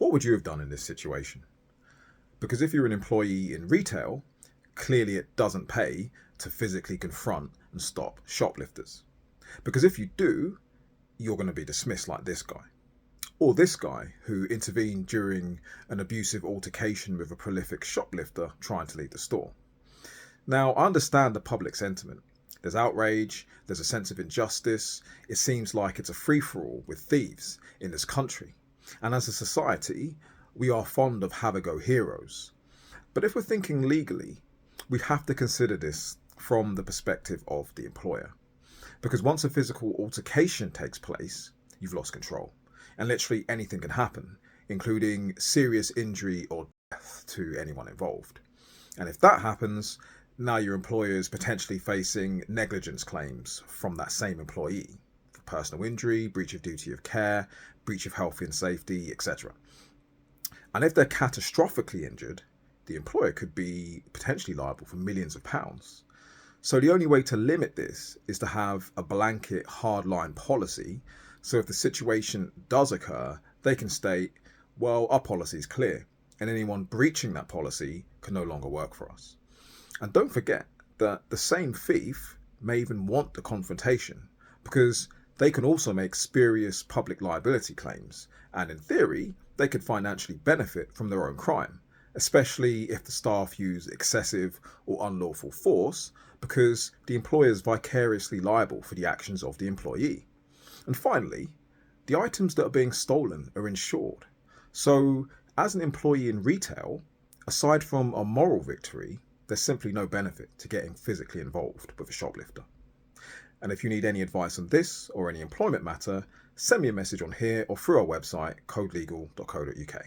What would you have done in this situation? Because if you're an employee in retail, clearly it doesn't pay to physically confront and stop shoplifters. Because if you do, you're going to be dismissed like this guy. Or this guy who intervened during an abusive altercation with a prolific shoplifter trying to leave the store. Now, I understand the public sentiment. There's outrage, there's a sense of injustice. It seems like it's a free-for-all with thieves in this country. And as a society, we are fond of have-a-go heroes. But if we're thinking legally, we have to consider this from the perspective of the employer. Because once a physical altercation takes place, you've lost control. And literally anything can happen, including serious injury or death to anyone involved. And if that happens, now your employer is potentially facing negligence claims from that same employee for personal injury, breach of duty of care, breach of health and safety, etc. And if they're catastrophically injured, the employer could be potentially liable for millions of pounds. So the only way to limit this is to have a blanket hardline policy. So if the situation does occur, they can state, well, our policy is clear, and anyone breaching that policy can no longer work for us. And don't forget that the same thief may even want the confrontation, because they can also make spurious public liability claims, and in theory, they could financially benefit from their own crime, especially if the staff use excessive or unlawful force, because the employer is vicariously liable for the actions of the employee. And finally, the items that are being stolen are insured. So as an employee in retail, aside from a moral victory, there's simply no benefit to getting physically involved with a shoplifter. And if you need any advice on this or any employment matter, send me a message on here or through our website, codelegal.co.uk.